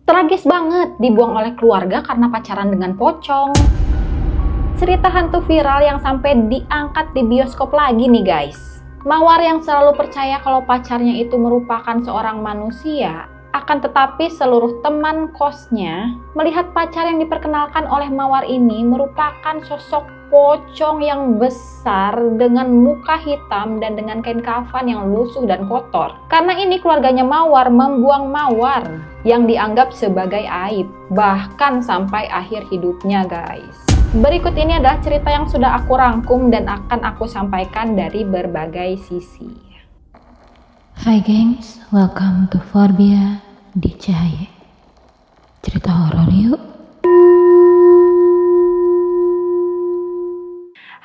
Tragis banget, dibuang oleh keluarga karena pacaran dengan pocong. Cerita hantu viral yang sampai diangkat di bioskop lagi nih guys. Mawar yang selalu percaya kalau pacarnya itu merupakan seorang manusia, akan tetapi seluruh teman kosnya melihat pacar yang diperkenalkan oleh Mawar ini merupakan sosok pocong yang besar dengan muka hitam dan dengan kain kafan yang lusuh dan kotor. Karena ini keluarganya Mawar membuang Mawar yang dianggap sebagai aib, bahkan sampai akhir hidupnya guys. Berikut ini adalah cerita yang sudah aku rangkum dan akan aku sampaikan dari berbagai sisi. Hai gengs, welcome to Forbia di Cahaya. Cerita horor yuk.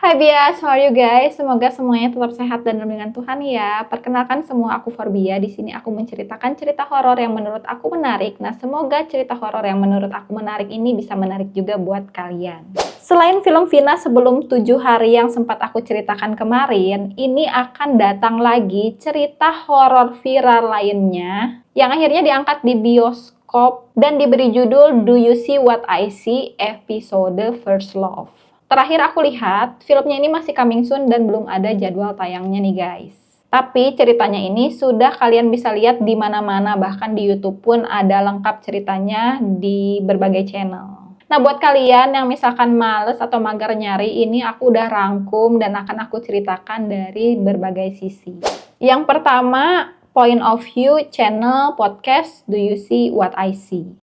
Hai Bias, how are you guys? Semoga semuanya tetap sehat dan dalam lindungan Tuhan ya. Perkenalkan semua, aku Forbia. Di sini aku menceritakan cerita horor yang menurut aku menarik. Nah, semoga cerita horor yang menurut aku menarik ini bisa menarik juga buat kalian. Selain film Vina sebelum 7 hari yang sempat aku ceritakan kemarin, ini akan datang lagi cerita horor viral lainnya yang akhirnya diangkat di bioskop dan diberi judul Do You See What I See? Episode First Love. Terakhir aku lihat, filmnya ini masih coming soon dan belum ada jadwal tayangnya nih guys. Tapi ceritanya ini sudah kalian bisa lihat di mana-mana, bahkan di YouTube pun ada lengkap ceritanya di berbagai channel. Nah, buat kalian yang misalkan males atau mager nyari, ini aku udah rangkum dan akan aku ceritakan dari berbagai sisi. Yang pertama, point of view channel podcast Do You See What I See?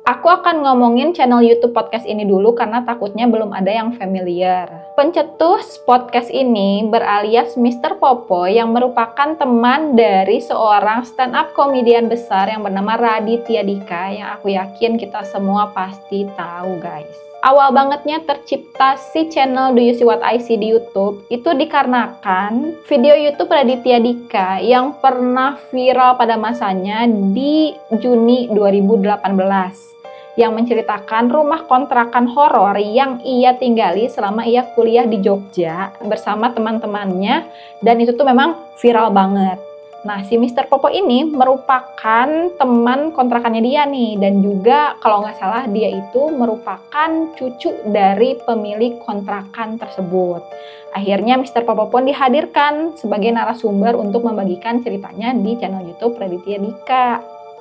Aku akan ngomongin channel YouTube podcast ini dulu karena takutnya belum ada yang familiar. Pencetus podcast ini beralias Mr. Popo yang merupakan teman dari seorang stand-up komedian besar yang bernama Raditya Dika yang aku yakin kita semua pasti tahu guys. Awal bangetnya tercipta si channel Do You See What I See di YouTube itu dikarenakan video YouTube Raditya Dika yang pernah viral pada masanya di Juni 2018. Yang menceritakan rumah kontrakan horor yang ia tinggali selama ia kuliah di Jogja bersama teman-temannya, dan itu tuh memang viral banget. Nah, si Mr. Popo ini merupakan teman kontrakannya dia nih, dan juga kalau nggak salah dia itu merupakan cucu dari pemilik kontrakan tersebut. Akhirnya Mr. Popo pun dihadirkan sebagai narasumber untuk membagikan ceritanya di channel YouTube Raditya Dika.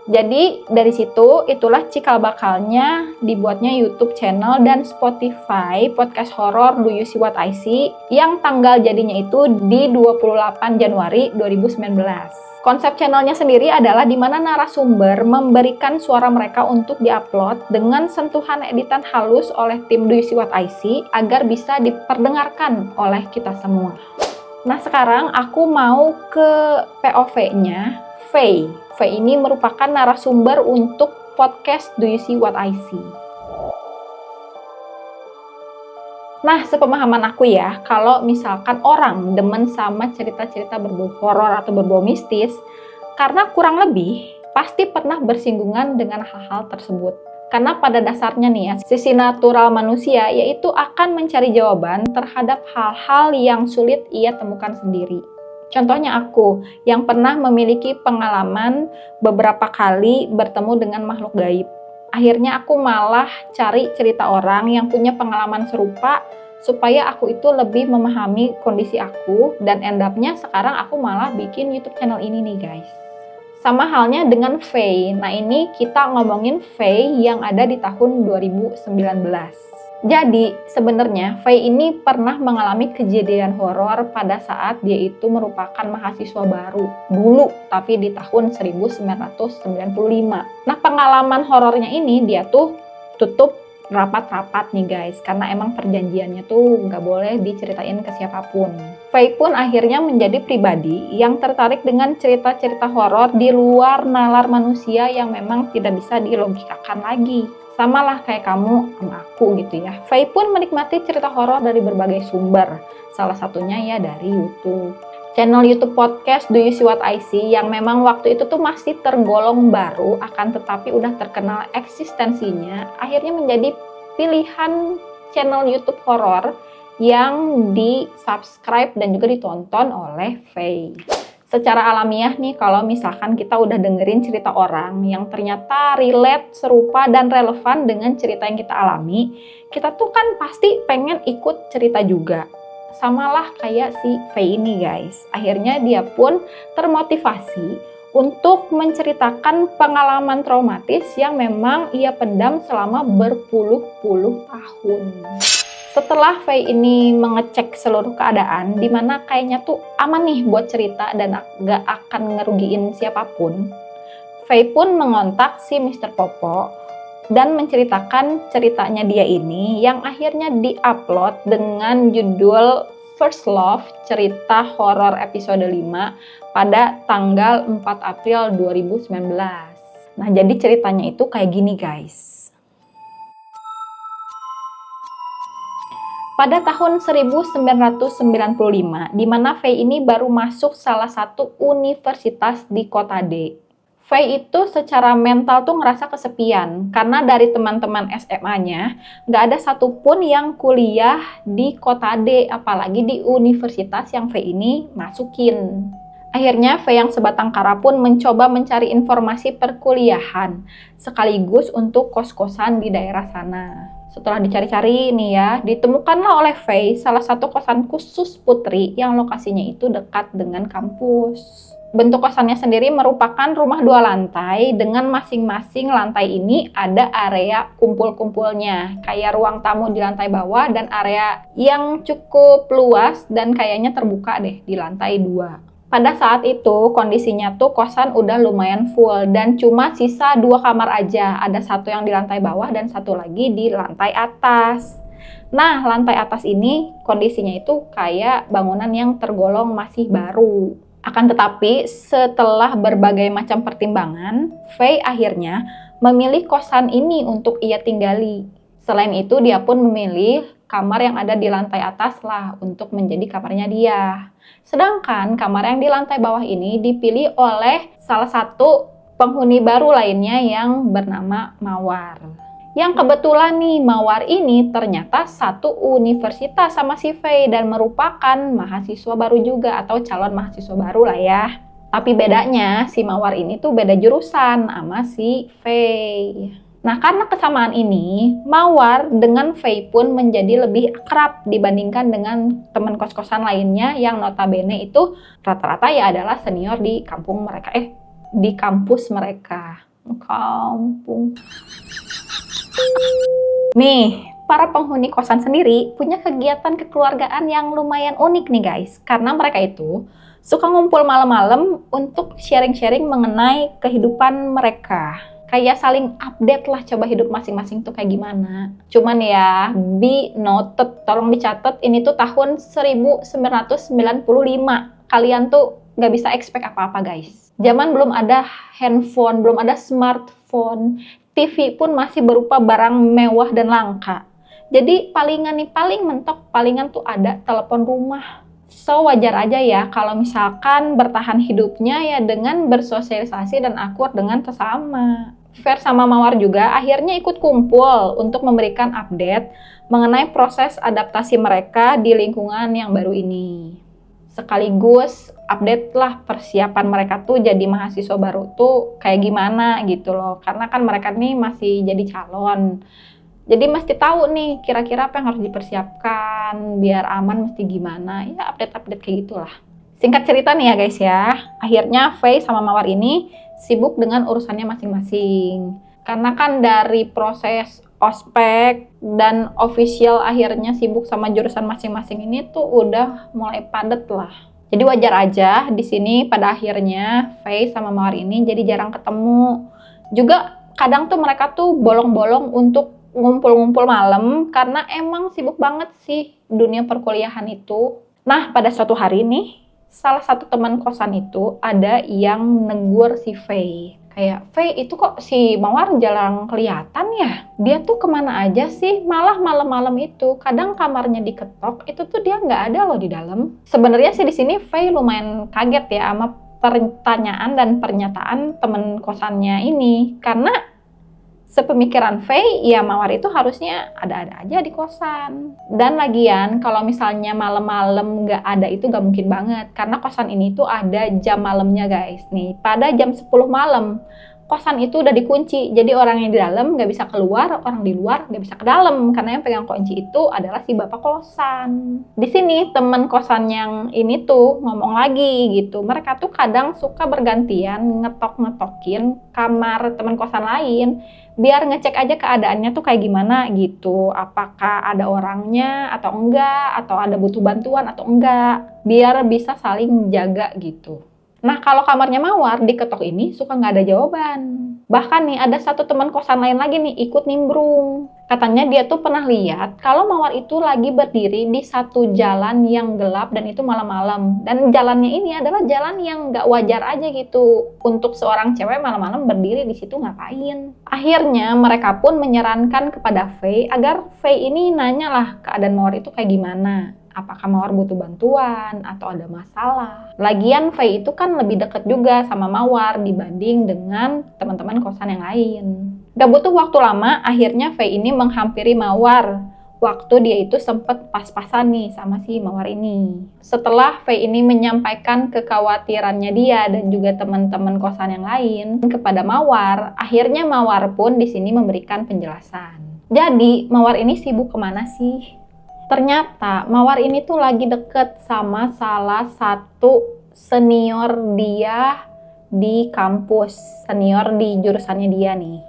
Jadi dari situ itulah cikal bakalnya dibuatnya YouTube channel dan Spotify podcast horor Do You See What I See yang tanggal jadinya itu di 28 Januari 2019. Konsep channelnya sendiri adalah di mana narasumber memberikan suara mereka untuk diupload dengan sentuhan editan halus oleh tim Do You See What I See agar bisa diperdengarkan oleh kita semua. Nah, sekarang aku mau ke POV-nya. Faye ini merupakan narasumber untuk podcast Do You See What I See. Nah, sepemahaman aku ya, kalau misalkan orang demen sama cerita-cerita berbau horor atau berbau mistis, karena kurang lebih pasti pernah bersinggungan dengan hal-hal tersebut. Karena pada dasarnya nih ya, sisi natural manusia yaitu akan mencari jawaban terhadap hal-hal yang sulit ia temukan sendiri. Contohnya aku yang pernah memiliki pengalaman beberapa kali bertemu dengan makhluk gaib. Akhirnya aku malah cari cerita orang yang punya pengalaman serupa supaya aku itu lebih memahami kondisi aku, dan end up-nya sekarang aku malah bikin YouTube channel ini nih guys. Sama halnya dengan Faye. Nah, ini kita ngomongin Faye yang ada di tahun 2019. Jadi sebenarnya Faye ini pernah mengalami kejadian horor pada saat dia itu merupakan mahasiswa baru dulu, tapi di tahun 1995. Nah, pengalaman horornya ini dia tuh tutup rapat-rapat nih guys, karena emang perjanjiannya tuh nggak boleh diceritain ke siapapun. Faye pun akhirnya menjadi pribadi yang tertarik dengan cerita-cerita horor di luar nalar manusia yang memang tidak bisa dilogikakan lagi. Sama lah kayak kamu sama aku gitu ya. Faye pun menikmati cerita horor dari berbagai sumber. Salah satunya ya dari YouTube. Channel YouTube podcast Do You See What I See yang memang waktu itu tuh masih tergolong baru, akan tetapi udah terkenal eksistensinya, akhirnya menjadi pilihan channel YouTube horor yang di-subscribe dan juga ditonton oleh Faye. Secara alamiah nih, kalau misalkan kita udah dengerin cerita orang yang ternyata relate, serupa, dan relevan dengan cerita yang kita alami, kita tuh kan pasti pengen ikut cerita juga. Samalah kayak si Faye ini guys. Akhirnya dia pun termotivasi untuk menceritakan pengalaman traumatis yang memang ia pendam selama berpuluh-puluh tahun. Setelah Faye ini mengecek seluruh keadaan, dimana kayaknya tuh aman nih buat cerita dan gak akan ngerugiin siapapun, Faye pun mengontak si Mr. Popo dan menceritakan ceritanya dia ini yang akhirnya diupload dengan judul First Love, cerita horor episode 5 pada tanggal 4 April 2019. Nah, jadi ceritanya itu kayak gini guys. Pada tahun 1995, di mana Faye ini baru masuk salah satu universitas di kota D. Faye itu secara mental tuh ngerasa kesepian, karena dari teman-teman SMA-nya, nggak ada satupun yang kuliah di kota D, apalagi di universitas yang Faye ini masukin. Akhirnya Faye yang sebatang kara pun mencoba mencari informasi perkuliahan, sekaligus untuk kos-kosan di daerah sana. Setelah dicari-cari nih ya, ditemukanlah oleh Faye salah satu kosan khusus putri yang lokasinya itu dekat dengan kampus. Bentuk kosannya sendiri merupakan rumah 2 lantai dengan masing-masing lantai ini ada area kumpul-kumpulnya. Kayak ruang tamu di lantai bawah dan area yang cukup luas dan kayaknya terbuka deh di lantai 2. Pada saat itu kondisinya tuh kosan udah lumayan full dan cuma sisa 2 kamar aja. Ada satu yang di lantai bawah dan satu lagi di lantai atas. Nah, lantai atas ini kondisinya itu kayak bangunan yang tergolong masih baru. Akan tetapi setelah berbagai macam pertimbangan, Faye akhirnya memilih kosan ini untuk ia tinggali. Selain itu dia pun memilih kamar yang ada di lantai atas lah untuk menjadi kamarnya dia. Sedangkan kamar yang di lantai bawah ini dipilih oleh salah satu penghuni baru lainnya yang bernama Mawar. Yang kebetulan nih Mawar ini ternyata satu universitas sama si Faye dan merupakan mahasiswa baru juga atau calon mahasiswa baru lah ya. Tapi bedanya si Mawar ini tuh beda jurusan sama si Faye. Nah, karena kesamaan ini, Mawar dengan Faye pun menjadi lebih akrab dibandingkan dengan teman kos-kosan lainnya yang notabene itu rata-rata ya adalah senior di kampung mereka. Di kampus mereka. Kampung. Nih, para penghuni kosan sendiri punya kegiatan kekeluargaan yang lumayan unik nih guys. Karena mereka itu suka ngumpul malam-malam untuk sharing-sharing mengenai kehidupan mereka. Kayak saling update lah coba hidup masing-masing tuh kayak gimana. Cuman ya, be noted, tolong dicatat ini tuh tahun 1995. Kalian tuh gak bisa expect apa-apa guys. Zaman belum ada handphone, belum ada smartphone, TV pun masih berupa barang mewah dan langka. Jadi palingan nih, paling mentok, palingan tuh ada telepon rumah. So wajar aja ya kalau misalkan bertahan hidupnya ya dengan bersosialisasi dan akur dengan sesama. Faye sama Mawar juga akhirnya ikut kumpul untuk memberikan update mengenai proses adaptasi mereka di lingkungan yang baru ini. Sekaligus update lah persiapan mereka tuh jadi mahasiswa baru tuh kayak gimana gitu loh. Karena kan mereka nih masih jadi calon. Jadi mesti tahu nih kira-kira apa yang harus dipersiapkan, biar aman mesti gimana, ya update-update kayak gitulah. Singkat cerita nih ya guys ya, akhirnya Faye sama Mawar ini sibuk dengan urusannya masing-masing. Karena kan dari proses ospek dan official akhirnya sibuk sama jurusan masing-masing ini tuh udah mulai padat lah. Jadi wajar aja di sini pada akhirnya Faye sama Mawar ini jadi jarang ketemu. Juga kadang tuh mereka tuh bolong-bolong untuk ngumpul-ngumpul malam karena emang sibuk banget sih dunia perkuliahan itu. Nah, pada suatu hari nih, salah satu teman kosan itu ada yang negur si Faye. Kayak, Faye itu kok si Mawar jarang kelihatan ya? Dia tuh kemana aja sih? Malah malam-malam itu, kadang kamarnya diketok, itu tuh dia nggak ada loh di dalam. Sebenarnya sih di sini Faye lumayan kaget ya sama pertanyaan dan pernyataan teman kosannya ini. Karena Sepemikiran Faye, ya Mawar itu harusnya ada-ada aja di kosan. Dan lagian kalau misalnya malam-malam nggak ada itu nggak mungkin banget. Karena kosan ini tuh ada jam malamnya guys. Nih, pada jam 10 malam, kosan itu udah dikunci. Jadi orang yang di dalam nggak bisa keluar, orang di luar nggak bisa ke dalam. Karena yang pegang kunci itu adalah si bapak kosan. Di sini temen kosan yang ini tuh ngomong lagi gitu. Mereka tuh kadang suka bergantian ngetok-ngetokin kamar teman kosan lain. Biar ngecek aja keadaannya tuh kayak gimana gitu. Apakah ada orangnya atau enggak, atau ada butuh bantuan atau enggak. Biar bisa saling jaga gitu. Nah, kalau kamarnya Mawar diketok ini suka nggak ada jawaban. Bahkan nih ada satu teman kosan lain lagi nih ikut nimbrung. Katanya dia tuh pernah lihat kalau Mawar itu lagi berdiri di satu jalan yang gelap dan itu malam-malam. Dan jalannya ini adalah jalan yang nggak wajar aja gitu. Untuk seorang cewek malam-malam berdiri di situ ngapain. Akhirnya mereka pun menyarankan kepada Faye agar Faye ini nanya lah keadaan Mawar itu kayak gimana. Apakah Mawar butuh bantuan atau ada masalah. Lagian Faye itu kan lebih dekat juga sama Mawar dibanding dengan teman-teman kosan yang lain. Gak butuh waktu lama, akhirnya Faye ini menghampiri Mawar. Waktu dia itu sempet pas-pasan nih sama si Mawar ini. Setelah Faye ini menyampaikan kekhawatirannya dia dan juga teman-teman kosan yang lain kepada Mawar, akhirnya Mawar pun di sini memberikan penjelasan. Jadi, Mawar ini sibuk kemana sih? Ternyata Mawar ini tuh lagi deket sama salah satu senior dia di kampus, senior di jurusannya dia nih.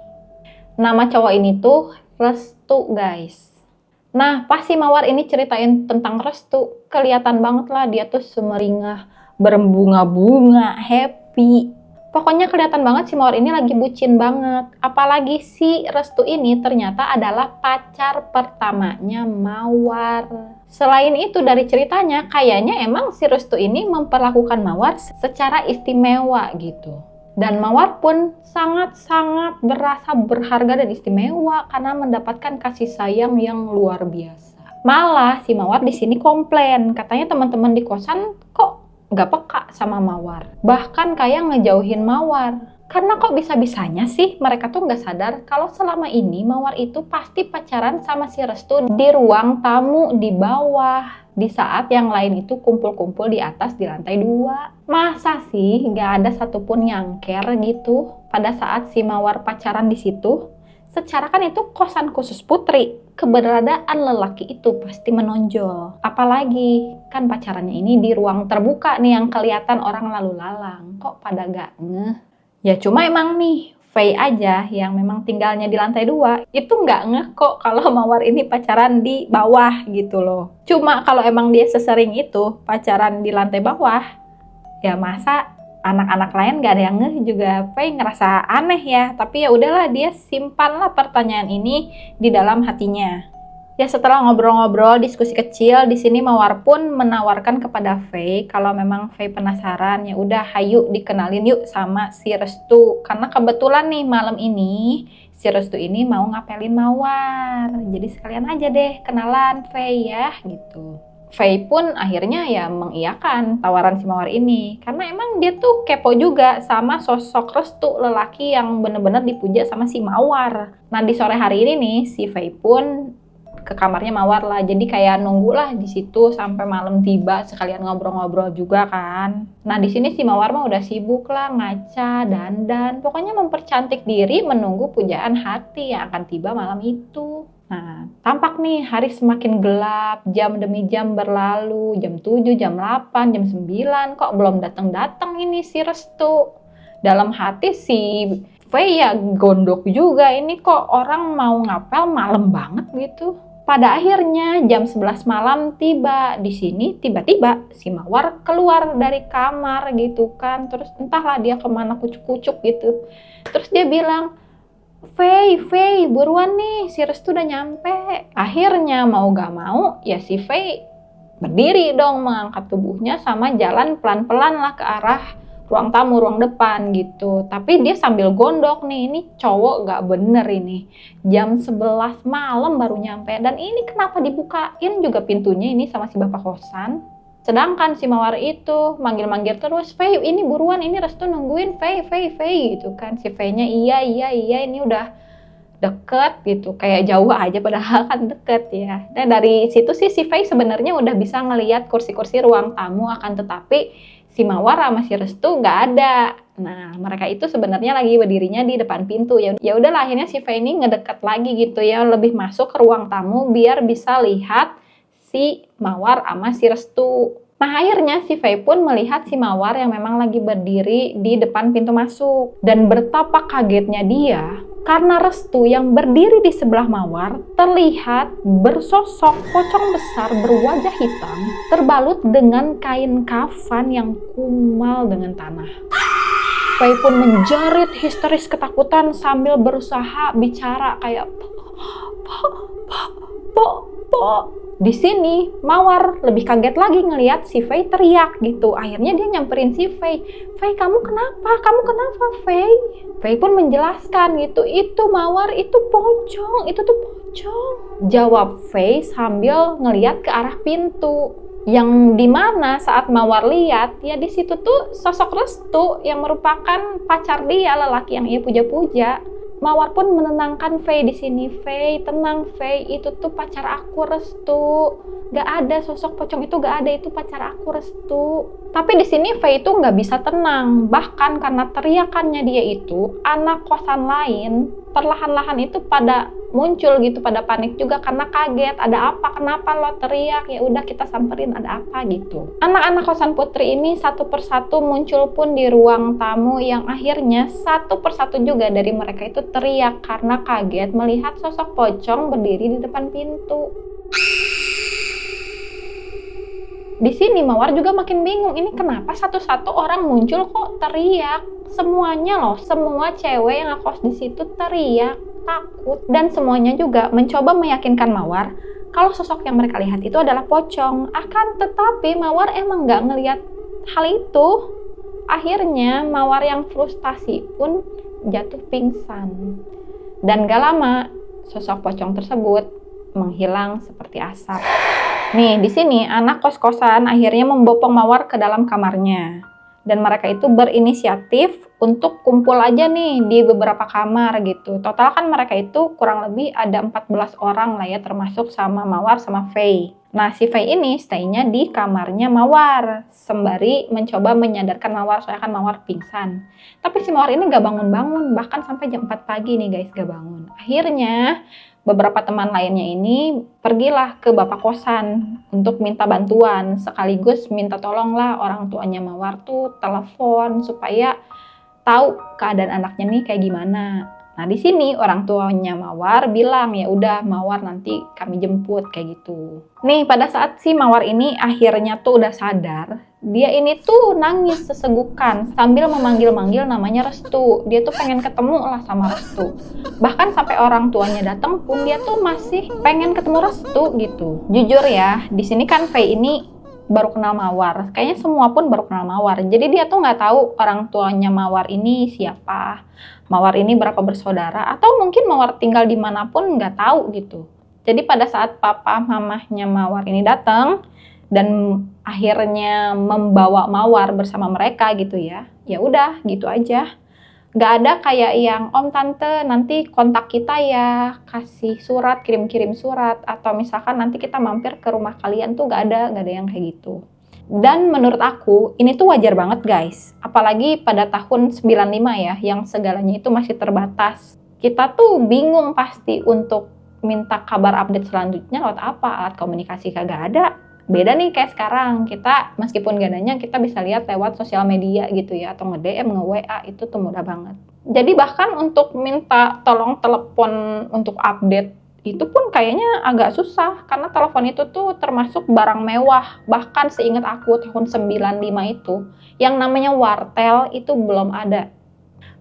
Nama cowok ini tuh Restu guys. Nah pas si Mawar ini ceritain tentang Restu, kelihatan banget lah dia tuh semeringah, berbunga-bunga, happy. Pokoknya kelihatan banget si Mawar ini lagi bucin banget. Apalagi si Restu ini ternyata adalah pacar pertamanya Mawar. Selain itu dari ceritanya kayaknya emang si Restu ini memperlakukan Mawar secara istimewa gitu. Dan Mawar pun sangat-sangat berasa berharga dan istimewa karena mendapatkan kasih sayang yang luar biasa. Malah si Mawar di sini komplain, katanya teman-teman di kosan kok nggak peka sama Mawar. Bahkan kayak ngejauhin Mawar. Karena kok bisa-bisanya sih mereka tuh nggak sadar kalau selama ini Mawar itu pasti pacaran sama si Restu di ruang tamu di bawah. Di saat yang lain itu kumpul-kumpul di atas di lantai 2. Masa sih nggak ada satupun yang care gitu pada saat si Mawar pacaran di situ? Secara kan itu kosan khusus putri, keberadaan lelaki itu pasti menonjol. Apalagi kan pacarannya ini di ruang terbuka nih yang kelihatan orang lalu lalang. Kok pada gak ngeh? Ya cuma emang nih, Faye aja yang memang tinggalnya di lantai 2, itu gak ngeh kok kalau Mawar ini pacaran di bawah gitu loh. Cuma kalau emang dia sesering itu pacaran di lantai bawah, ya masa anak-anak lain gak ada yang ngeh juga. Faye ngerasa aneh ya, tapi ya udahlah dia simpanlah pertanyaan ini di dalam hatinya. Ya setelah ngobrol-ngobrol, diskusi kecil, di sini Mawar pun menawarkan kepada Faye kalau memang Faye penasaran, ya udah hayu dikenalin yuk sama si Restu. Karena kebetulan nih malam ini si Restu ini mau ngapelin Mawar. Jadi sekalian aja deh kenalan Faye ya gitu. Faye pun akhirnya ya mengiyakan tawaran si Mawar ini. Karena emang dia tuh kepo juga sama sosok Restu, lelaki yang bener-bener dipuja sama si Mawar. Nah di sore hari ini nih si Faye pun ke kamarnya Mawar lah. Jadi kayak nunggu lah di situ sampai malam tiba sekalian ngobrol-ngobrol juga kan. Nah di sini si Mawar mah udah sibuk lah ngaca, dandan. Pokoknya mempercantik diri menunggu pujaan hati yang akan tiba malam itu. Nah, tampak nih hari semakin gelap, jam demi jam berlalu, jam 7, jam 8, jam 9, kok belum datang-datang ini si Restu. Dalam hati si Faye ya gondok juga, ini kok orang mau ngapel malam banget gitu. Pada akhirnya jam 11 malam tiba. Di sini tiba-tiba si Mawar keluar dari kamar gitu kan. Terus entahlah dia kemana kucuk-kucuk gitu. Terus dia bilang, Faye, buruan nih, si Restu udah nyampe. Akhirnya mau gak mau, ya si Faye berdiri dong, mengangkat tubuhnya sama jalan pelan-pelan lah ke arah ruang tamu, ruang depan gitu. Tapi dia sambil gondok nih, ini cowok gak bener ini. Jam 11 malam baru nyampe, dan ini kenapa dibukain juga pintunya ini sama si bapak kosan. Sedangkan si Mawar itu manggil-manggil terus, Faye ini buruan, ini Restu nungguin, Faye gitu kan. Si Faye-nya iya ini udah deket gitu, kayak jauh aja padahal kan deket ya. Dan dari situ sih si Faye sebenarnya udah bisa ngelihat kursi-kursi ruang tamu, akan tetapi si Mawar sama si Restu nggak ada. Nah, mereka itu sebenarnya lagi berdirinya di depan pintu. Ya udahlah, akhirnya si Faye ini ngedeket lagi gitu ya, lebih masuk ke ruang tamu biar bisa lihat si Mawar sama si Restu. Nah, akhirnya si Faye pun melihat si Mawar yang memang lagi berdiri di depan pintu masuk. Dan betapa kagetnya dia karena Restu yang berdiri di sebelah Mawar terlihat bersosok pocong besar berwajah hitam terbalut dengan kain kafan yang kumal dengan tanah. Faye pun menjerit histeris ketakutan sambil berusaha bicara kayak po. Di sini Mawar lebih kaget lagi ngelihat si Faye teriak gitu. Akhirnya dia nyamperin si Faye. Faye, kamu kenapa? Kamu kenapa, Faye? Faye pun menjelaskan gitu. Itu Mawar, itu pocong. Itu tuh pocong. Jawab Faye sambil ngelihat ke arah pintu. Yang dimana saat Mawar lihat, ya di situ tuh sosok Restu yang merupakan pacar dia, lelaki yang ia puja-puja. Mawar pun menenangkan Faye di sini. Faye, tenang Faye, itu tuh pacar aku, Restu. Gak ada sosok pocong itu, gak ada, itu pacar aku, Restu. Tapi di sini Faye itu nggak bisa tenang. Bahkan karena teriakannya dia itu, anak kosan lain perlahan-lahan itu pada muncul gitu, pada panik juga karena kaget. Ada apa? Kenapa lo teriak? Ya udah kita samperin, ada apa gitu. Anak-anak kosan Putri ini satu persatu muncul pun di ruang tamu, yang akhirnya satu persatu juga dari mereka itu teriak karena kaget melihat sosok pocong berdiri di depan pintu. Di sini Mawar juga makin bingung, ini kenapa satu-satu orang muncul kok teriak? Semuanya loh, semua cewek yang ngekos di situ teriak, takut, dan semuanya juga mencoba meyakinkan Mawar kalau sosok yang mereka lihat itu adalah pocong. Akan tetapi Mawar emang nggak ngelihat hal itu. Akhirnya Mawar yang frustasi pun jatuh pingsan. Dan gak lama sosok pocong tersebut menghilang seperti asap. Nih, di sini anak kos-kosan akhirnya membopong Mawar ke dalam kamarnya. Dan mereka itu berinisiatif untuk kumpul aja nih di beberapa kamar gitu. Total kan mereka itu kurang lebih ada 14 orang lah ya, termasuk sama Mawar sama Faye. Nah, si Faye ini stay-nya di kamarnya Mawar, sembari mencoba menyadarkan Mawar, soalnya kan Mawar pingsan. Tapi si Mawar ini gak bangun-bangun, bahkan sampai jam 4 pagi nih guys, gak bangun. Akhirnya beberapa teman lainnya ini pergilah ke bapak kosan untuk minta bantuan, sekaligus minta tolonglah orang tuanya Mawar tuh telepon supaya tahu keadaan anaknya nih kayak gimana. Nah, di sini orang tuanya Mawar bilang, ya udah Mawar nanti kami jemput kayak gitu. Nih, pada saat si Mawar ini akhirnya tuh udah sadar, dia ini tuh nangis sesegukan sambil memanggil-manggil namanya Restu. Dia tuh pengen ketemu lah sama Restu. Bahkan sampai orang tuanya datang pun dia tuh masih pengen ketemu Restu gitu. Jujur ya, di sini kan Faye ini baru kenal Mawar. Kayaknya semua pun baru kenal Mawar. Jadi dia tuh nggak tahu orang tuanya Mawar ini siapa. Mawar ini berapa bersaudara. Atau mungkin Mawar tinggal dimanapun nggak tahu gitu. Jadi pada saat papa mamahnya Mawar ini datang dan akhirnya membawa Mawar bersama mereka gitu ya. Ya udah gitu aja. Gak ada kayak yang om tante nanti kontak kita ya, kasih surat, kirim-kirim surat, atau misalkan nanti kita mampir ke rumah kalian tuh gak ada yang kayak gitu. Dan menurut aku ini tuh wajar banget guys, apalagi pada tahun 95 ya, yang segalanya itu masih terbatas. Kita tuh bingung pasti untuk minta kabar update selanjutnya lewat apa, alat komunikasi kagak ada. Beda nih kayak sekarang, kita meskipun gak adanya kita bisa lihat lewat sosial media gitu ya, atau nge-DM, nge-WA, itu tuh mudah banget. Jadi bahkan untuk minta tolong telepon untuk update itu pun kayaknya agak susah, karena telepon itu tuh termasuk barang mewah. Bahkan seingat aku tahun 95 itu, yang namanya wartel itu belum ada.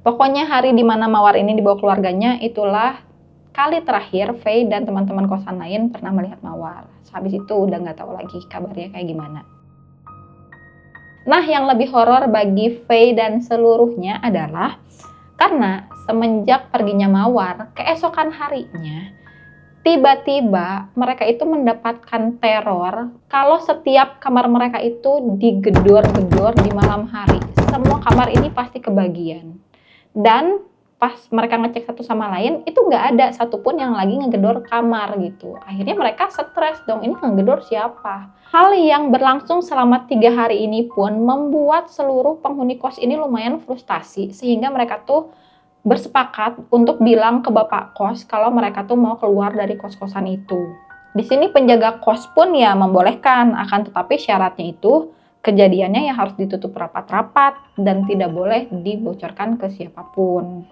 Pokoknya hari dimana Mawar ini dibawa keluarganya, itulah kali terakhir Faye dan teman-teman kosan lain pernah melihat Mawar. Habis itu udah nggak tahu lagi kabarnya kayak gimana. Nah, yang lebih horor bagi Faye dan seluruhnya adalah karena semenjak perginya Mawar, keesokan harinya tiba-tiba mereka itu mendapatkan teror kalau setiap kamar mereka itu digedor-gedor di malam hari. Semua kamar ini pasti kebagian. Dan pas mereka ngecek satu sama lain, itu nggak ada satupun yang lagi ngegedor kamar gitu. Akhirnya mereka stres dong, ini ngegedor siapa? Hal yang berlangsung selama 3 hari ini pun membuat seluruh penghuni kos ini lumayan frustasi, sehingga mereka tuh bersepakat untuk bilang ke bapak kos kalau mereka tuh mau keluar dari kos-kosan itu. Di sini penjaga kos pun ya membolehkan, akan tetapi syaratnya itu kejadiannya ya harus ditutup rapat-rapat dan tidak boleh dibocorkan ke siapapun.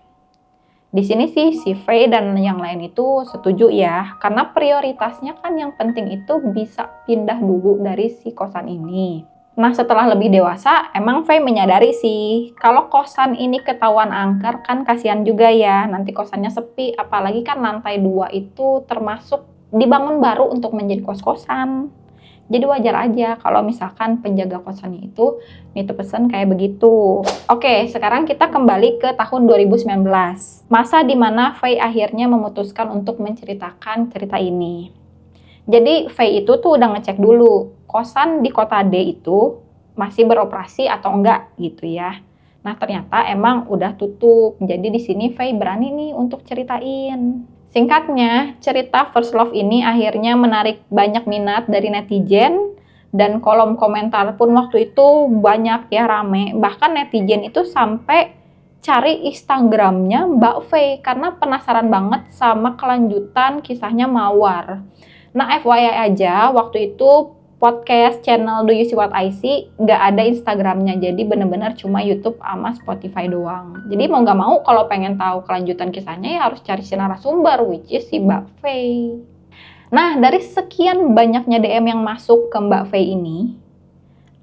Di sini sih si Faye dan yang lain itu setuju ya, karena prioritasnya kan yang penting itu bisa pindah dulu dari si kosan ini. Nah setelah lebih dewasa, emang Faye menyadari sih, kalau kosan ini ketahuan angker kan kasihan juga ya, nanti kosannya sepi, apalagi kan lantai 2 itu termasuk dibangun baru untuk menjadi kos-kosan. Jadi wajar aja kalau misalkan penjaga kosannya itu nitip pesan kayak begitu. Oke, sekarang kita kembali ke tahun 2019. Masa dimana Faye akhirnya memutuskan untuk menceritakan cerita ini. Jadi Faye itu tuh udah ngecek dulu, kosan di kota D itu masih beroperasi atau enggak gitu ya. Nah ternyata emang udah tutup, jadi di sini Faye berani nih untuk ceritain. Singkatnya, cerita First Love ini akhirnya menarik banyak minat dari netizen dan kolom komentar pun waktu itu banyak ya rame. Bahkan netizen itu sampai cari Instagramnya Mbak Faye karena penasaran banget sama kelanjutan kisahnya Mawar. Nah FYI aja, waktu itu podcast channel Do You See What I See nggak ada Instagramnya, jadi bener-bener cuma YouTube sama Spotify doang. Jadi mau nggak mau kalau pengen tahu kelanjutan kisahnya ya harus cari si narasumber, which is si Mbak Faye. Nah dari sekian banyaknya DM yang masuk ke Mbak Faye ini,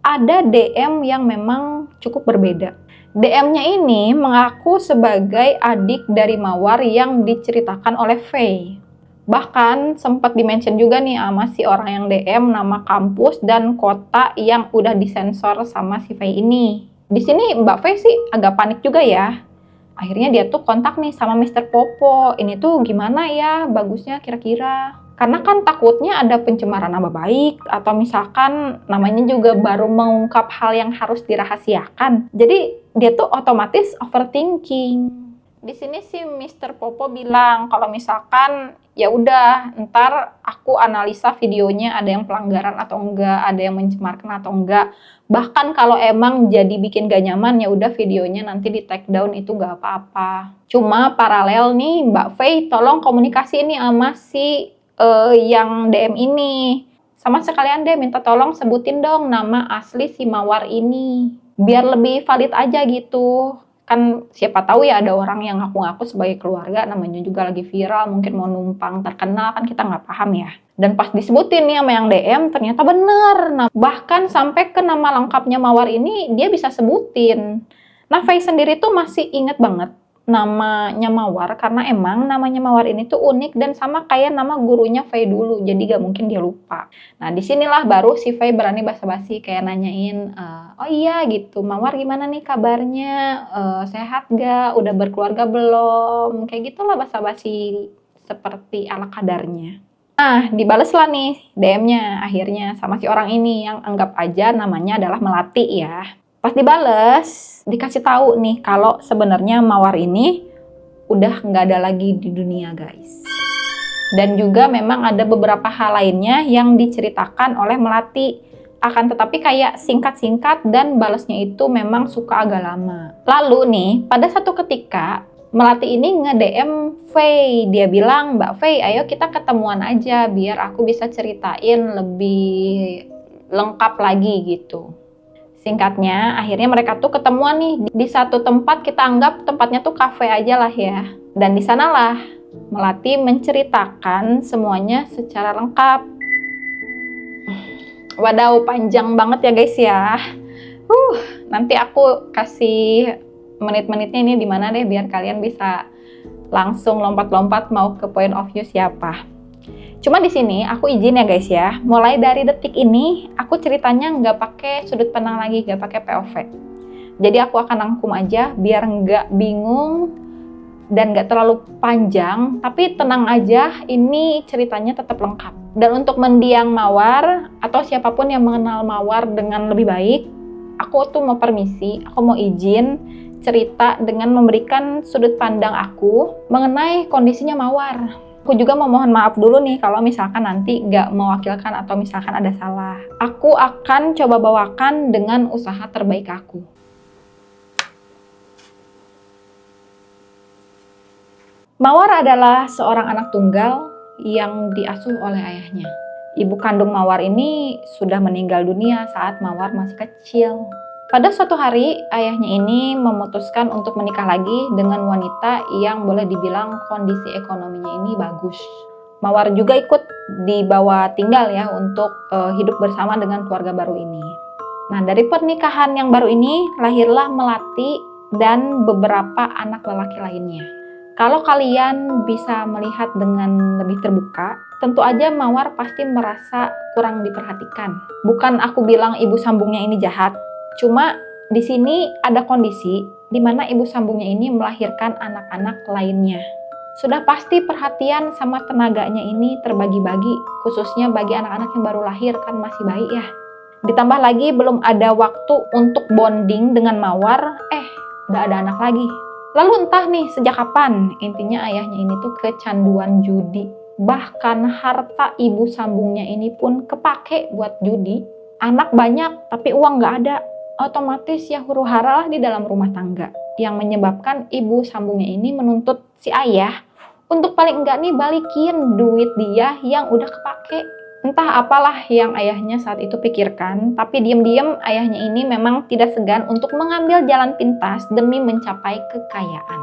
ada DM yang memang cukup berbeda. DM-nya ini mengaku sebagai adik dari Mawar yang diceritakan oleh Faye. Bahkan sempat di-mention juga nih sama si orang yang DM nama kampus dan kota yang udah disensor sama si Faye ini. Di sini Mbak Faye sih agak panik juga ya. Akhirnya dia tuh kontak nih sama Mr. Popo. Ini tuh gimana ya bagusnya kira-kira? Karena kan takutnya ada pencemaran nama baik atau misalkan namanya juga baru mengungkap hal yang harus dirahasiakan. Jadi dia tuh otomatis overthinking. Di sini si Mr. Popo bilang kalau misalkan ya udah ntar aku analisa videonya ada yang pelanggaran atau enggak, ada yang mencemarkan atau enggak. Bahkan kalau emang jadi bikin gak nyaman ya udah videonya nanti di take down itu gak apa-apa. Cuma paralel nih Mbak Faye tolong komunikasi ini sama si yang DM ini. Sama sekalian deh minta tolong sebutin dong nama asli si Mawar ini. Biar lebih valid aja gitu. Kan siapa tahu ya ada orang yang ngaku-ngaku sebagai keluarga, namanya juga lagi viral, mungkin mau numpang terkenal, kan kita nggak paham ya. Dan pas disebutin nih sama yang DM, ternyata bener. Nah, bahkan sampai ke nama lengkapnya Mawar ini, dia bisa sebutin. Nah, Faye sendiri tuh masih inget banget namanya Mawar, karena emang namanya Mawar ini tuh unik dan sama kayak nama gurunya Faye dulu, jadi gak mungkin dia lupa. Nah disinilah baru si Faye berani basa-basi kayak nanyain, oh iya gitu, Mawar gimana nih kabarnya, sehat gak, udah berkeluarga belum, kayak gitulah basa-basi seperti ala kadarnya. Nah dibales lah nih DM-nya akhirnya sama si orang ini yang anggap aja namanya adalah Melati ya. Pas dibales, dikasih tahu nih kalau sebenarnya Mawar ini udah nggak ada lagi di dunia guys. Dan juga memang ada beberapa hal lainnya yang diceritakan oleh Melati. Akan tetapi kayak singkat-singkat dan balasnya itu memang suka agak lama. Lalu nih, pada satu ketika Melati ini nge-DM Faye. Dia bilang, Mbak Faye ayo kita ketemuan aja biar aku bisa ceritain lebih lengkap lagi gitu. Singkatnya, akhirnya mereka tuh ketemuan nih di satu tempat, kita anggap tempatnya tuh kafe aja lah ya. Dan di sanalah Melati menceritakan semuanya secara lengkap. Wadaw, panjang banget ya guys ya. Nanti aku kasih menit-menitnya ini di mana deh biar kalian bisa langsung lompat-lompat mau ke point of view siapa. Cuma di sini aku izin ya guys ya, mulai dari detik ini aku ceritanya nggak pakai sudut pandang lagi, nggak pakai POV. Jadi aku akan rangkum aja biar nggak bingung dan nggak terlalu panjang, tapi tenang aja, ini ceritanya tetap lengkap. Dan untuk mendiang Mawar atau siapapun yang mengenal Mawar dengan lebih baik, aku tuh mau permisi, aku mau izin cerita dengan memberikan sudut pandang aku mengenai kondisinya Mawar. Aku juga mau mohon maaf dulu nih kalau misalkan nanti nggak mewakilkan atau misalkan ada salah. Aku akan coba bawakan dengan usaha terbaik aku. Mawar adalah seorang anak tunggal yang diasuh oleh ayahnya. Ibu kandung Mawar ini sudah meninggal dunia saat Mawar masih kecil. Pada suatu hari, ayahnya ini memutuskan untuk menikah lagi dengan wanita yang boleh dibilang kondisi ekonominya ini bagus. Mawar juga ikut dibawa tinggal ya untuk hidup bersama dengan keluarga baru ini. Nah, dari pernikahan yang baru ini lahirlah Melati dan beberapa anak lelaki lainnya. Kalau kalian bisa melihat dengan lebih terbuka, tentu aja Mawar pasti merasa kurang diperhatikan. Bukan aku bilang ibu sambungnya ini jahat, cuma di sini ada kondisi di mana ibu sambungnya ini melahirkan anak-anak lainnya. Sudah pasti perhatian sama tenaganya ini terbagi-bagi, khususnya bagi anak-anak yang baru lahir kan masih bayi ya. Ditambah lagi belum ada waktu untuk bonding dengan Mawar, udah ada anak lagi. Lalu entah nih sejak kapan, intinya ayahnya ini tuh kecanduan judi. Bahkan harta ibu sambungnya ini pun kepake buat judi. Anak banyak tapi uang nggak ada. Otomatis ya huru-hara lah di dalam rumah tangga. Yang menyebabkan ibu sambungnya ini menuntut si ayah untuk paling enggak nih balikin duit dia yang udah kepake. Entah apalah yang ayahnya saat itu pikirkan, tapi diam-diam ayahnya ini memang tidak segan untuk mengambil jalan pintas demi mencapai kekayaan.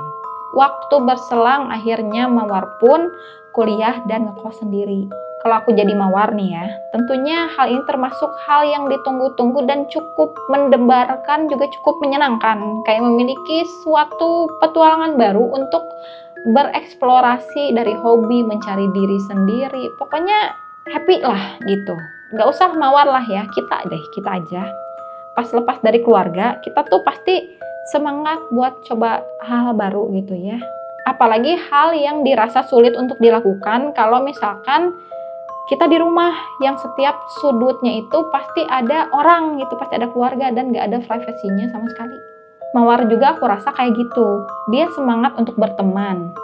Waktu berselang akhirnya Mawar pun kuliah dan ngekos sendiri. Kalau aku jadi Mawar nih ya, tentunya hal ini termasuk hal yang ditunggu-tunggu dan cukup mendebarkan, juga cukup menyenangkan. Kayak memiliki suatu petualangan baru untuk bereksplorasi dari hobi, mencari diri sendiri. Pokoknya happy lah gitu. Gak usah Mawar lah ya, kita aja. Pas lepas dari keluarga, kita tuh pasti semangat buat coba hal-hal baru gitu ya. Apalagi hal yang dirasa sulit untuk dilakukan kalau misalkan kita di rumah yang setiap sudutnya itu pasti ada orang gitu, pasti ada keluarga dan gak ada privasinya sama sekali. Mawar juga aku rasa kayak gitu. Dia semangat untuk berteman.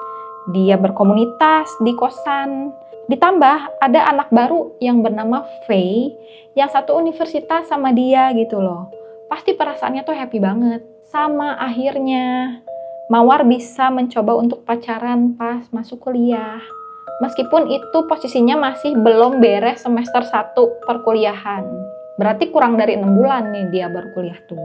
Dia berkomunitas di kosan. Ditambah ada anak baru yang bernama Faye yang satu universitas sama dia gitu loh. Pasti perasaannya tuh happy banget. Sama akhirnya Mawar bisa mencoba untuk pacaran pas masuk kuliah. Meskipun itu posisinya masih belum beres semester 1 perkuliahan. Berarti kurang dari 6 bulan nih dia baru kuliah tuh.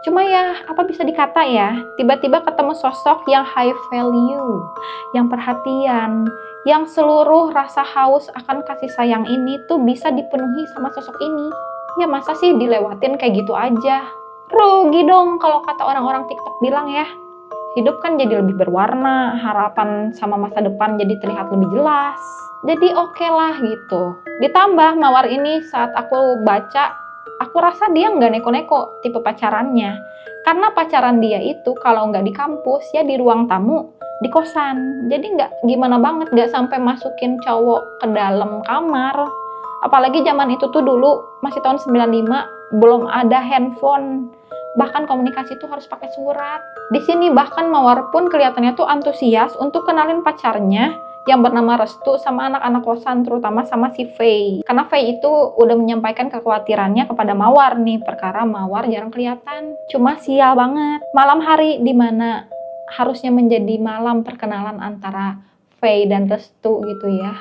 Cuma ya, apa bisa dikata ya, tiba-tiba ketemu sosok yang high value, yang perhatian, yang seluruh rasa haus akan kasih sayang ini tuh bisa dipenuhi sama sosok ini. Ya masa sih dilewatin kayak gitu aja? Rugi dong kalau kata orang-orang TikTok bilang ya. Hidup kan jadi lebih berwarna, harapan sama masa depan jadi terlihat lebih jelas. Jadi oke lah gitu. Ditambah Mawar ini saat aku baca, aku rasa dia nggak neko-neko tipe pacarannya. Karena pacaran dia itu kalau nggak di kampus ya di ruang tamu, di kosan. Jadi nggak gimana banget, nggak sampai masukin cowok ke dalam kamar. Apalagi zaman itu tuh dulu masih tahun 95, belum ada handphone. Bahkan komunikasi itu harus pakai surat. Di sini bahkan Mawar pun kelihatannya tuh antusias untuk kenalin pacarnya yang bernama Restu sama anak-anak kosan, terutama sama si Faye. Karena Faye itu udah menyampaikan kekhawatirannya kepada Mawar nih, perkara Mawar jarang kelihatan. Cuma sial banget. Malam hari dimana harusnya menjadi malam perkenalan antara Faye dan Restu gitu ya,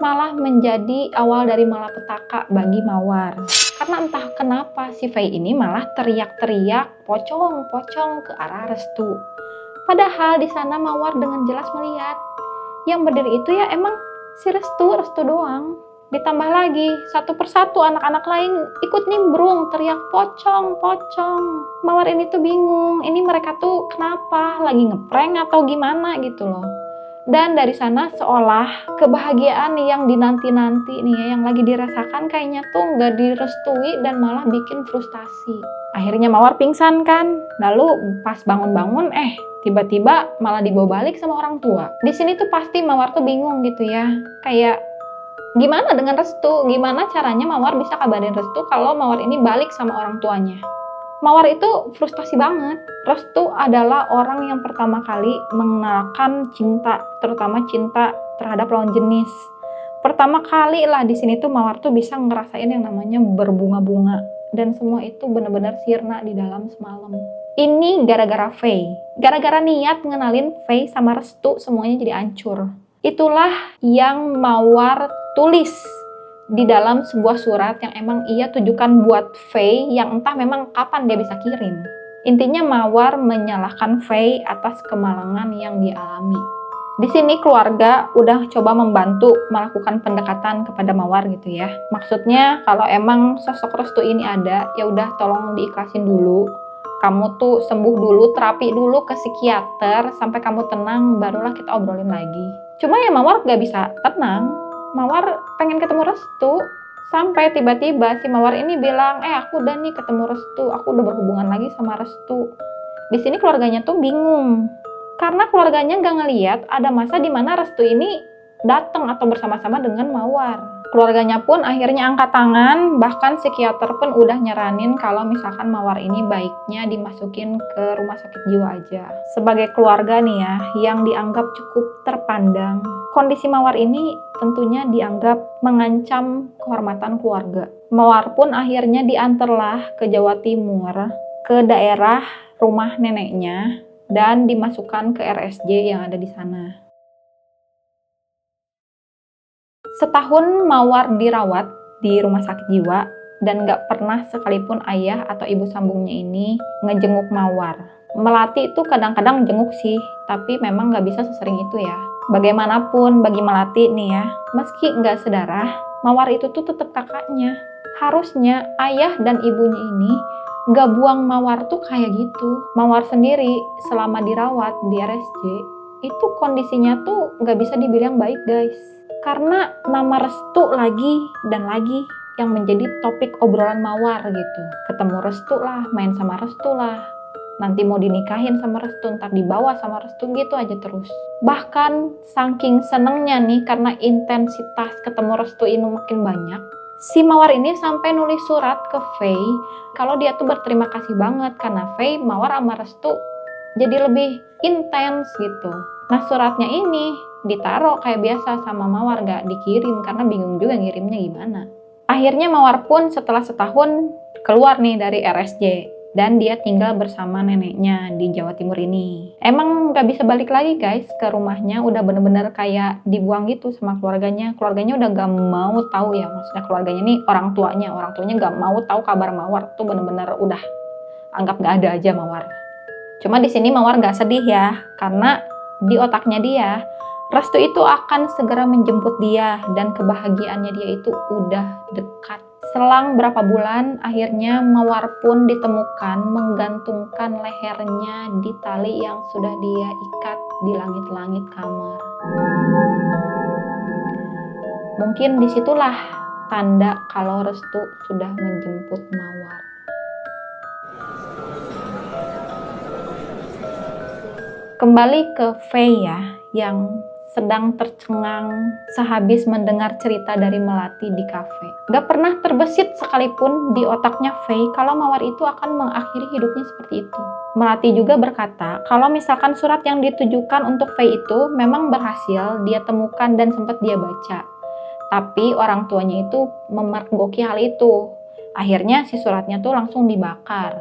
malah menjadi awal dari malapetaka bagi Mawar. Karena entah kenapa si Faye ini malah teriak-teriak pocong ke arah Restu. Padahal di sana Mawar dengan jelas melihat yang berdiri itu ya emang si Restu doang. Ditambah lagi satu persatu anak-anak lain ikut nimbrung teriak pocong. Mawar ini tuh bingung, ini mereka tuh kenapa, lagi ngeprank atau gimana gitu loh. Dan dari sana seolah kebahagiaan yang dinanti-nanti nih ya, yang lagi dirasakan kayaknya tuh nggak direstui dan malah bikin frustasi. Akhirnya Mawar pingsan kan, lalu pas bangun-bangun tiba-tiba malah dibawa balik sama orang tua. Di sini tuh pasti Mawar tuh bingung gitu ya, kayak gimana dengan Restu? Gimana caranya Mawar bisa kabarin Restu kalau Mawar ini balik sama orang tuanya? Mawar itu frustasi banget. Restu adalah orang yang pertama kali mengenalkan cinta, terutama cinta terhadap lawan jenis. Pertama kali lah di sini tuh Mawar tuh bisa ngerasain yang namanya berbunga-bunga, dan semua itu benar-benar sirna di dalam semalam. Ini gara-gara Faye. Gara-gara niat ngenalin Faye sama Restu, semuanya jadi hancur. Itulah yang Mawar tulis di dalam sebuah surat yang emang ia tujukan buat Faye, yang entah memang kapan dia bisa kirim. Intinya Mawar menyalahkan Faye atas kemalangan yang dialami. Di sini keluarga udah coba membantu melakukan pendekatan kepada Mawar gitu ya. Maksudnya kalau emang sosok Restu ini ada, ya udah tolong diikhlasin dulu. Kamu tuh sembuh dulu, terapi dulu ke psikiater sampai kamu tenang, barulah kita obrolin lagi. Cuma ya Mawar gak bisa tenang. Mawar pengen ketemu Restu, sampai tiba-tiba si Mawar ini bilang, aku udah nih ketemu Restu, aku udah berhubungan lagi sama Restu. Di sini keluarganya tuh bingung, karena keluarganya gak ngeliat ada masa di mana Restu ini datang atau bersama-sama dengan Mawar. Keluarganya pun akhirnya angkat tangan, bahkan psikiater pun udah nyaranin kalau misalkan Mawar ini baiknya dimasukin ke rumah sakit jiwa aja. Sebagai keluarga nih ya, yang dianggap cukup terpandang, kondisi Mawar ini tentunya dianggap mengancam kehormatan keluarga. Mawar pun akhirnya diantarlah ke Jawa Timur, ke daerah rumah neneknya, dan dimasukkan ke RSJ yang ada di sana. Setahun Mawar dirawat di rumah sakit jiwa, dan gak pernah sekalipun ayah atau ibu sambungnya ini ngejenguk Mawar. Melati itu kadang-kadang jenguk sih, tapi memang gak bisa sesering itu ya. Bagaimanapun bagi Melati nih ya, meski gak sedarah, Mawar itu tuh tetap kakaknya. Harusnya ayah dan ibunya ini gak buang Mawar tuh kayak gitu. Mawar sendiri selama dirawat di RSJ, itu kondisinya tuh gak bisa dibilang baik guys. Karena nama Restu lagi dan lagi yang menjadi topik obrolan Mawar gitu. Ketemu Restu lah, main sama Restu lah. Nanti mau dinikahin sama Restu, ntar dibawa sama Restu, gitu aja terus. Bahkan saking senengnya nih karena intensitas ketemu Restu ini makin banyak, si Mawar ini sampai nulis surat ke Faye kalau dia tuh berterima kasih banget karena Faye, Mawar sama Restu jadi lebih intens gitu. Nah suratnya ini ditaruh kayak biasa sama Mawar, gak dikirim karena bingung juga ngirimnya gimana. Akhirnya Mawar pun setelah setahun keluar nih dari RSJ, dan dia tinggal bersama neneknya di Jawa Timur ini. Emang gak bisa balik lagi guys ke rumahnya, udah bener-bener kayak dibuang gitu sama keluarganya. Keluarganya udah gak mau tahu ya, maksudnya keluarganya nih orang tuanya gak mau tahu kabar Mawar, tuh bener-bener udah anggap gak ada aja Mawar. Cuma di sini Mawar gak sedih ya, karena di otaknya dia Restu itu akan segera menjemput dia, dan kebahagiaannya dia itu udah dekat. Selang berapa bulan, akhirnya Mawar pun ditemukan menggantungkan lehernya di tali yang sudah dia ikat di langit-langit kamar. Mungkin disitulah tanda kalau Restu sudah menjemput Mawar. Kembali ke Faye ya, yang sedang tercengang sehabis mendengar cerita dari Melati di kafe. Gak pernah terbesit sekalipun di otaknya Faye kalau Mawar itu akan mengakhiri hidupnya seperti itu. Melati juga berkata kalau misalkan surat yang ditujukan untuk Faye itu memang berhasil dia temukan dan sempat dia baca. Tapi orang tuanya itu memergoki hal itu. Akhirnya si suratnya tuh langsung dibakar.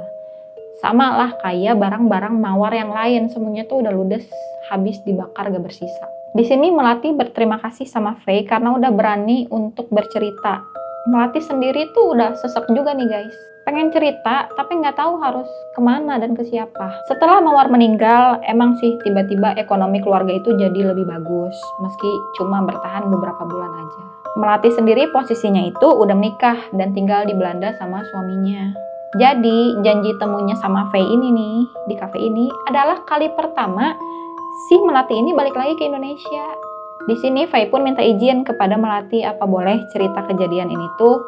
Sama lah kayak barang-barang Mawar yang lain, semuanya tuh udah ludes, habis dibakar gak bersisa. Di sini Melati berterima kasih sama Faye karena udah berani untuk bercerita. Melati sendiri tuh udah sesek juga nih guys. Pengen cerita tapi nggak tahu harus kemana dan ke siapa. Setelah Mawar meninggal, emang sih tiba-tiba ekonomi keluarga itu jadi lebih bagus. Meski cuma bertahan beberapa bulan aja. Melati sendiri posisinya itu udah menikah dan tinggal di Belanda sama suaminya. Jadi janji temunya sama Faye ini nih di kafe ini adalah kali pertama si Melati ini balik lagi ke Indonesia. Di sini Faye pun minta izin kepada Melati apa boleh cerita kejadian ini tuh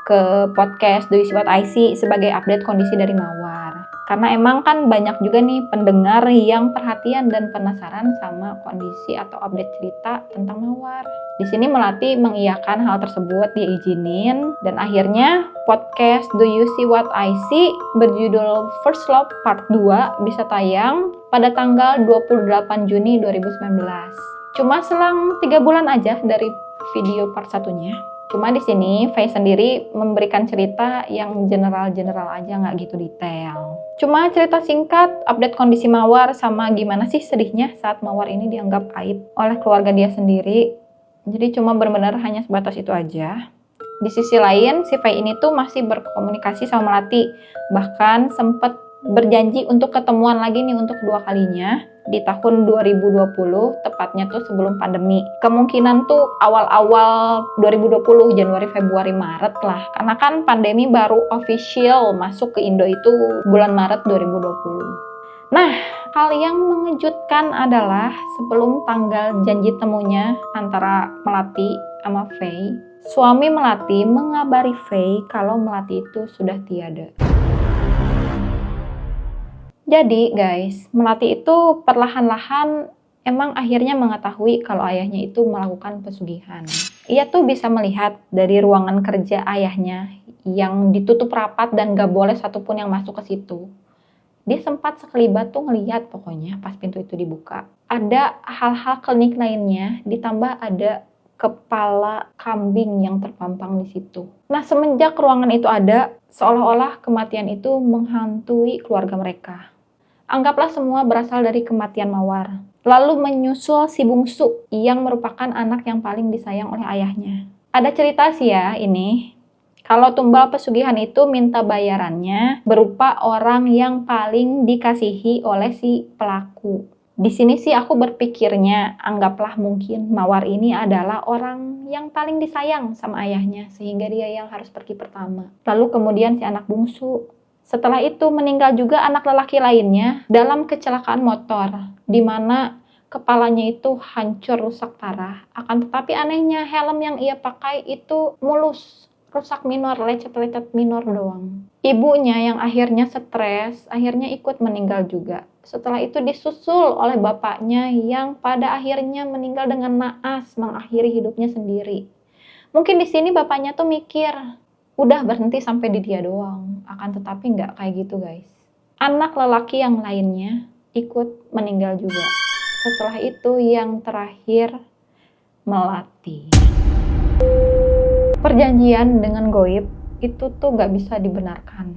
ke podcast Do You See What I See sebagai update kondisi dari Mawar. Karena emang kan banyak juga nih pendengar yang perhatian dan penasaran sama kondisi atau update cerita tentang Mawar. Di sini Melati mengiyakan hal tersebut, dia izinin, dan akhirnya podcast Do You See What I See berjudul First Love Part 2 bisa tayang pada tanggal 28 Juni 2019. Cuma selang 3 bulan aja dari video part satunya. Cuma di sini Faye sendiri memberikan cerita yang general-general aja, nggak gitu detail. Cuma cerita singkat, update kondisi Mawar sama gimana sih sedihnya saat Mawar ini dianggap aib oleh keluarga dia sendiri. Jadi cuma benar-benar hanya sebatas itu aja. Di sisi lain, si Faye ini tuh masih berkomunikasi sama Melati. Bahkan sempat berjanji untuk ketemuan lagi nih untuk kedua kalinya di tahun 2020, tepatnya tuh sebelum pandemi. Kemungkinan tuh awal-awal 2020, Januari, Februari, Maret lah. Karena kan pandemi baru official masuk ke Indo itu bulan Maret 2020. Nah, hal yang mengejutkan adalah sebelum tanggal janji temunya antara Melati sama Faye, suami Melati mengabari Faye kalau Melati itu sudah tiada. Jadi guys, Melati itu perlahan-lahan emang akhirnya mengetahui kalau ayahnya itu melakukan pesugihan. Ia tuh bisa melihat dari ruangan kerja ayahnya yang ditutup rapat dan gak boleh satupun yang masuk ke situ. Dia sempat sekelibat tuh ngelihat pokoknya pas pintu itu dibuka. Ada hal-hal klinik lainnya, ditambah ada kepala kambing yang terpampang di situ. Nah, semenjak ruangan itu ada, seolah-olah kematian itu menghantui keluarga mereka. Anggaplah semua berasal dari kematian Mawar. Lalu menyusul si bungsu yang merupakan anak yang paling disayang oleh ayahnya. Ada cerita sih ya ini. Kalau tumbal pesugihan itu minta bayarannya berupa orang yang paling dikasihi oleh si pelaku. Di sini sih aku berpikirnya, anggaplah mungkin Mawar ini adalah orang yang paling disayang sama ayahnya, sehingga dia yang harus pergi pertama. Lalu kemudian si anak bungsu. Setelah itu meninggal juga anak lelaki lainnya dalam kecelakaan motor, di mana kepalanya itu hancur rusak parah. Akan tetapi anehnya helm yang ia pakai itu mulus, rusak minor, lecet-lecet minor doang. Ibunya yang akhirnya stres, akhirnya ikut meninggal juga. Setelah itu disusul oleh bapaknya yang pada akhirnya meninggal dengan naas, mengakhiri hidupnya sendiri. Mungkin di sini bapaknya tuh mikir, udah berhenti sampai di dia doang. Akan tetapi nggak kayak gitu guys. Anak lelaki yang lainnya ikut meninggal juga. Setelah itu yang terakhir Melati. Perjanjian dengan goib itu tuh nggak bisa dibenarkan.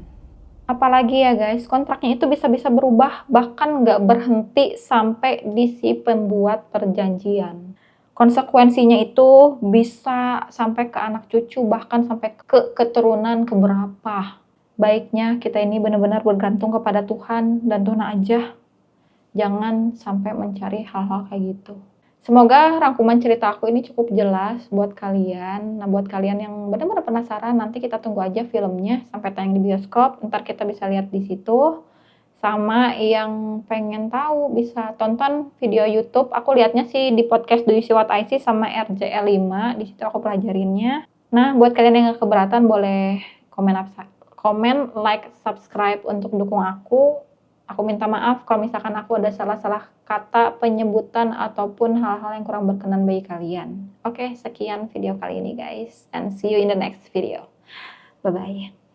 Apalagi ya guys, kontraknya itu bisa-bisa berubah, bahkan nggak berhenti sampai di si pembuat perjanjian. Konsekuensinya itu bisa sampai ke anak cucu, bahkan sampai ke keturunan keberapa. Baiknya kita ini benar-benar bergantung kepada Tuhan dan Tuhan aja. Jangan sampai mencari hal-hal kayak gitu. Semoga rangkuman cerita aku ini cukup jelas buat kalian. Nah, buat kalian yang benar-benar penasaran, nanti kita tunggu aja filmnya sampai tayang di bioskop. Ntar kita bisa lihat di situ. Sama yang pengen tahu bisa tonton video YouTube. Aku lihatnya sih di podcast Do You See What I See sama RJL5. Di situ aku pelajarinnya. Nah, buat kalian yang gak keberatan boleh komen, like, subscribe untuk dukung aku. Aku minta maaf kalau misalkan aku ada salah-salah kata, penyebutan, ataupun hal-hal yang kurang berkenan bagi kalian. Oke, sekian video kali ini guys. And see you in the next video. Bye-bye.